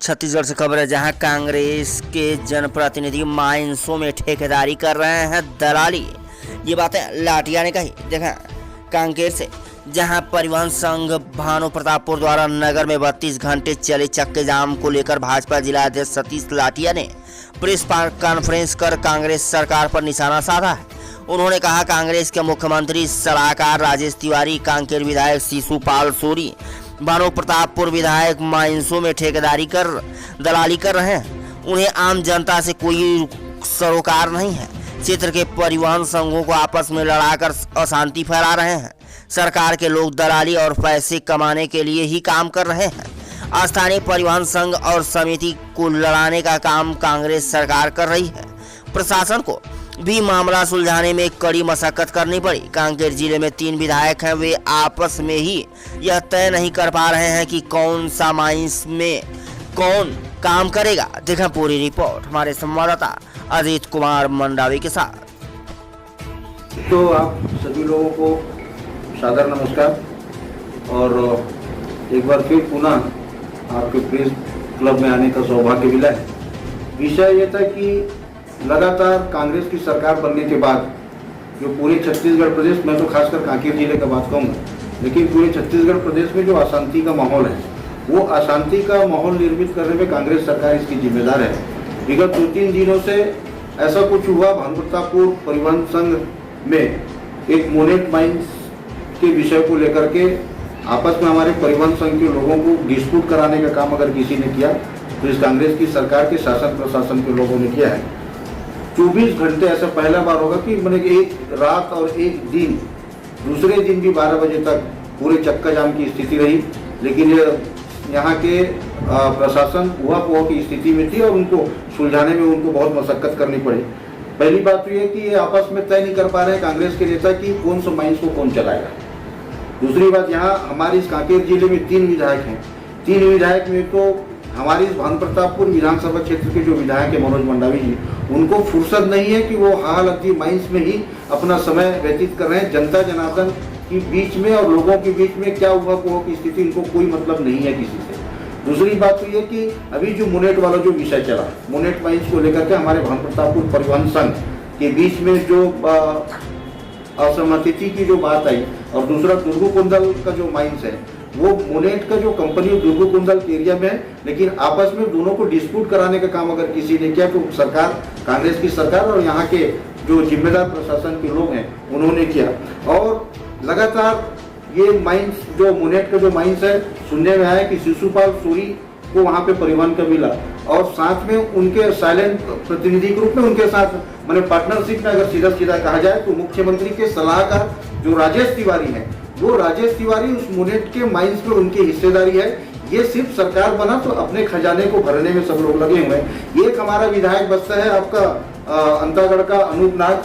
छत्तीसगढ़ से खबर है, जहां कांग्रेस के जनप्रतिनिधि माइंसों में ठेकेदारी कर रहे हैं दलाली। ये बातें लाटिया ने कही। देखा कांकेर से, जहां परिवहन संघ भानु प्रतापपुर द्वारा नगर में 32 घंटे चले चक्के जाम को लेकर भाजपा जिला अध्यक्ष सतीश लाटिया ने प्रेस कॉन्फ्रेंस कर कांग्रेस सरकार पर निशाना साधा है। उन्होंने कहा, कांग्रेस के मुख्यमंत्री सलाहकार राजेश तिवारी, कांकेर विधायक शिशुपाल सोरी, भानु प्रतापपुर विधायक माइंसों में ठेकेदारी कर दलाली कर रहे हैं। उन्हें आम जनता से कोई सरोकार नहीं है। क्षेत्र के परिवहन संघों को आपस में लड़ाकर अशांति फैला रहे हैं। सरकार के लोग दलाली और पैसे कमाने के लिए ही काम कर रहे हैं। स्थानीय परिवहन संघ और समिति को लड़ाने का काम कांग्रेस सरकार कर रही है। प्रशासन को भी मामला सुलझाने में कड़ी मशक्कत करनी पड़ी। कांकेर जिले में 3 विधायक हैं, वे आपस में ही यह तय नहीं कर पा रहे हैं कि कौन सा माइंस में कौन काम करेगा। देखें पूरी रिपोर्ट हमारे संवाददाता अजीत कुमार मंडावी के साथ। तो आप सभी लोगों को सादर नमस्कार और एक बार फिर पुनः आपके प्रेस क्लब में आने का सौभाग्य मिला है। विषय ये था कि लगातार कांग्रेस की सरकार बनने के बाद जो पूरे छत्तीसगढ़ प्रदेश, मैं तो खासकर कांकेर जिले का बात कहूँगा, लेकिन पूरे छत्तीसगढ़ प्रदेश में जो अशांति का माहौल है, वो अशांति का माहौल निर्मित करने में कांग्रेस सरकार इसकी जिम्मेदार है। विगत 2-3 दिनों से ऐसा कुछ हुआ, भानु प्रतापपुर परिवहन संघ में एक मोनेट माइंस के विषय को लेकर के आपस में हमारे परिवहन संघ के लोगों को डिस्प्यूट कराने का काम अगर किसी ने किया तो इस कांग्रेस की सरकार के शासन प्रशासन के लोगों ने किया है। 24 घंटे ऐसा पहला बार होगा कि मैंने एक रात और एक दिन, दूसरे दिन भी 12 बजे तक पूरे चक्का जाम की स्थिति रही। लेकिन यहाँ के प्रशासन उहापोह की स्थिति में थी और उनको सुलझाने में उनको बहुत मशक्कत करनी पड़ी। पहली बात तो ये कि ये आपस में तय नहीं कर पा रहे हैं कांग्रेस के नेता कि कौन सा माइंस को कौन चलाएगा। दूसरी बात, यहाँ हमारे इस कांकेर जिले में 3 विधायक हैं। 3 विधायक में तो हमारी इस भानु प्रतापपुर विधानसभा क्षेत्र के जो विधायक है मनोज मंडावी जी, उनको फुर्सत नहीं है कि वो हालांकि माइंस में ही अपना समय व्यतीत कर रहे हैं। जनता जनार्दन के बीच में और लोगों के बीच में क्या हुआ की स्थिति इनको कोई मतलब नहीं है किसी से। दूसरी बात तो ये कि अभी जो मोनेट वाला जो विषय चला, मोनेट माइंस को लेकर के हमारे भानु प्रतापपुर परिवहन संघ के बीच में जो असहमति की जो बात आई, और दूसरा दुर्गुकुंडल का जो माइंस है, वो मोनेट का जो कंपनी दुर्गुकुंडल एरिया में है, लेकिन आपस में दोनों को डिस्प्यूट कराने का काम अगर किसी ने किया तो सरकार, कांग्रेस की सरकार और यहाँ के जो जिम्मेदार प्रशासन के लोग हैं उन्होंने किया। और लगातार ये माइंस, जो मोनेट का जो माइंस है, सुनने में आया कि शिशुपाल सोरी को वहाँ पे परिवहन का मिला और साथ में उनके साइलेंट प्रतिनिधि के रूप में उनके साथ मैंने पार्टनरशिप में अगर सीधा सीधा कहा जाए तो मुख्यमंत्री के सलाहकार जो राजेश तिवारी है, वो राजेश तिवारी उस मोनेट के माइंस में उनकी हिस्सेदारी है। ये सिर्फ सरकार बना तो अपने खजाने को भरने में सब लोग लगे हुए हैं। एक हमारा विधायक बचता है आपका अंतागढ़ का अनूप नाग।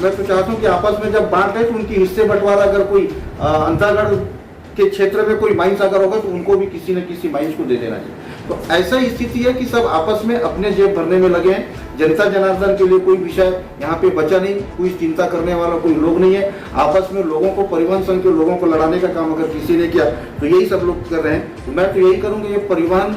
मैं तो चाहता हूँ कि आपस में जब बांट है तो उनकी हिस्से बंटवारा, अगर कोई अंतागढ़ के क्षेत्र में कोई माइंस अगर होगा तो उनको भी किसी न किसी माइंस को दे देना चाहिए। तो ऐसा स्थिति है कि सब आपस में अपने जेब भरने में लगे हैं। जनता जनार्दन के लिए कोई विषय यहाँ पे बचा नहीं, कोई चिंता करने वाला कोई लोग नहीं है। आपस में लोगों को, परिवहन संघ के लोगों को लड़ाने का काम अगर किसी ने किया तो यही सब लोग कर रहे हैं। तो मैं तो यही करूँगा, ये परिवहन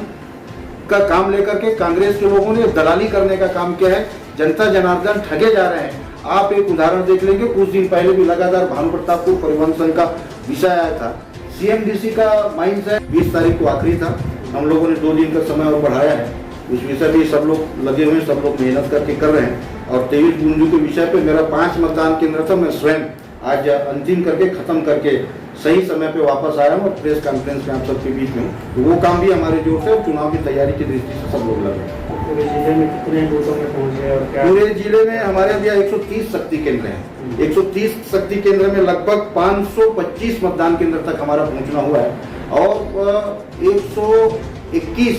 का काम लेकर के कांग्रेस के लोगों ने दलाली करने का काम किया है। जनता जनार्दन ठगे जा रहे हैं। आप एक उदाहरण देख लेंगे, कुछ दिन पहले भी लगातार भानु प्रतापपुर परिवहन संघ का विषय आया था। CMDC का माइंस है, 20 तारीख को आखिरी था। हम लोगों ने 2 दिन का समय और बढ़ाया है। उस विषय भी सब लोग लगे हुए हैं, सब लोग मेहनत करके कर रहे हैं। और 23 बूंदू के विषय पे मेरा 5 मतदान केंद्र था, मैं स्वयं आज अंतिम करके खत्म करके सही समय पे वापस आया हूँ और प्रेस कॉन्फ्रेंस में आप सबके बीच में हूँ। तो वो काम भी हमारे जोर से और चुनाव की तैयारी की दृष्टि से सब लोग लगे। पूरे जिले में कितने बूथों में पहुँचे और क्या? पूरे जिले में हमारे यहाँ 130 शक्ति केंद्र हैं। 130 शक्ति केंद्र में लगभग 525 मतदान केंद्र तक हमारा पहुंचना हुआ है और 121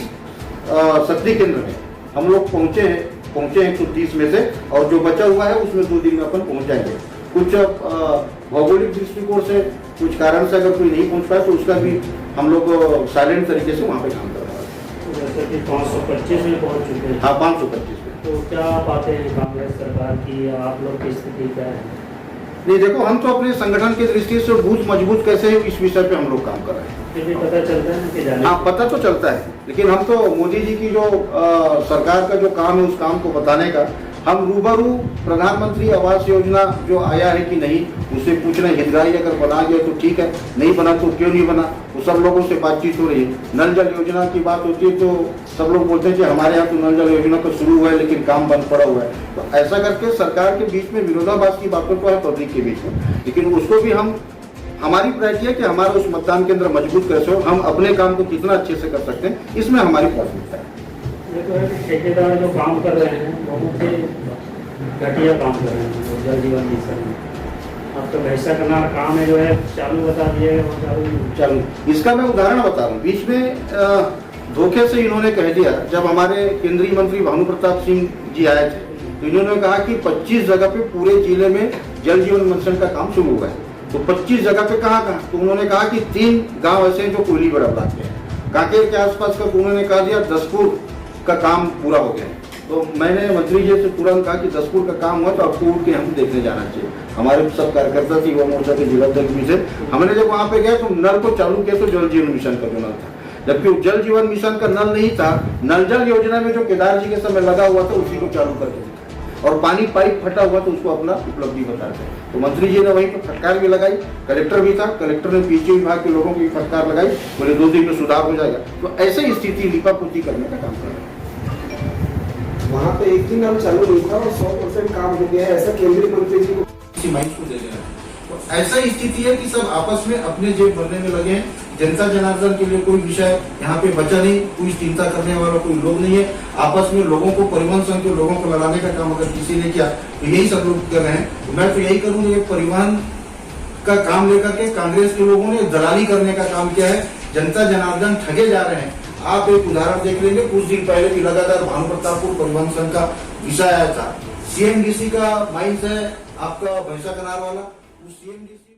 शक्ति केंद्र में हम लोग पहुंचे हैं 130 में से, और जो बचा हुआ है उसमें 2 दिन में अपन पहुंच जाएंगे। कुछ भौगोलिक दृष्टिकोण से, कुछ कारण से अगर कोई नहीं पहुंच पाए तो उसका भी हम लोग साइलेंट तरीके से वहाँ पे काम कर रहे हैं। जैसे कि 525 में पहुंच चुके हैं। हाँ, 525 में। तो क्या बातें हैं कांग्रेस सरकार की, आप लोग की स्थिति क्या है? नहीं देखो, हम तो अपने संगठन की दृष्टि से बूथ मजबूत कैसे है इस विषय पे हम लोग काम कर रहे हैं। फिर भी पता चलता है ना कि जाने हाँ, पता तो चलता है, लेकिन हम तो मोदी जी की जो सरकार का जो काम है उस काम को बताने का हम रूबरू प्रधानमंत्री आवास योजना जो आया है कि नहीं उससे पूछना, हितग्राही अगर बना गया तो ठीक है, नहीं बना तो क्यों नहीं बना, वो सब लोगों से बातचीत हो रही है। नल जल योजना की बात होती है तो सब लोग बोलते हैं कि हमारे यहाँ तो नल जल योजना तो शुरू हुआ है लेकिन काम बंद पड़ा हुआ है। तो ऐसा करके सरकार के बीच में विरोधाभास की बातों को है पब्लिक के बीच में, लेकिन उसको भी हम, हमारी प्रायोरिटी है कि हमारा उस मतदान केंद्र मजबूत कैसे हो, हम अपने काम को कितना अच्छे से कर सकते हैं, इसमें हमारी प्राथमिकता है। ये तो है कि ठेकेदार जो काम कर रहे हैं बहुत ही घटिया काम कर रहे हैं जो जल जीवन मिशन में। अब तो भैंसा कनार काम है जो है चालू बता दिए चलो, इसका मैं उदाहरण बता रहा हूँ। बीच में धोखे से इन्होंने कह दिया, जब हमारे केंद्रीय मंत्री भानु प्रताप सिंह जी आए थे तो इन्होंने कहा कि 25 जगह पे पूरे जिले में जल जीवन मिशन का काम शुरू हुआ है। तो 25 जगह पे कहाँ, तो उन्होंने कहा कि 3 गांव ऐसे हैं जो कोयली बड़ा ब्लॉक के हैं, कांकेर के आसपास का, तो उन्होंने कहा दिया 10पुर का काम पूरा हो गया। तो मैंने मंत्री जी से तुरंत कहा कि 10पुर का काम हुआ तो आपको उठ के हम देखने जाना चाहिए। हमारे सब कार्यकर्ता थी युवा मोर्चा के जिला अध्यक्ष भी थे, हमने जब वहाँ पे गए तो नल को चालू किया तो जल जीवन मिशन का जो नल था, जबकि जल जीवन मिशन का नल नहीं था, नल जल योजना में जो केदार जी के समय लगा हुआ था उसी को चालू कर दिया, और पानी पाइप फटा हुआ तो उसको अपना उपलब्धि बताते। तो मंत्री जी ने वहीं पर फटकार भी लगाई, कलेक्टर भी था, कलेक्टर ने पीछे विभाग के लोगों की फटकार लगाई, बोले 2 दिन में सुधार हो जाएगा। तो ऐसे स्थिति लिपापोती करने का काम कर रहे हैं। वहाँ पे एक दिन हम चालू नहीं था और 100% काम हो गया है, ऐसा केंद्रीय मंत्री जी को माइंस को दे रहे हैं। तो ऐसा स्थिति है कि सब आपस में अपने जेब भरने में लगे हैं। जनता जनार्दन के लिए कोई विषय यहाँ पे बचा नहीं, कोई चिंता करने वाला कोई लोग नहीं है। आपस में लोगों को, परिवहन संघ के लोगों को लड़ाने का काम अगर किसी ने किया तो यही सब लोग कर रहे हैं। तो मैं तो यही करूंगा, परिवहन का काम लेकर के कांग्रेस के लोगों ने दलाली करने का काम किया है, जनता जनार्दन ठगे जा रहे हैं। आप एक उदाहरण देख लेंगे, कुछ दिन पहले भी लगातार भानु प्रतापपुर परिवहन संघ का विषय आया था। CMDC का माइंस है आपका भैंसा कनार वाला, उस CMDC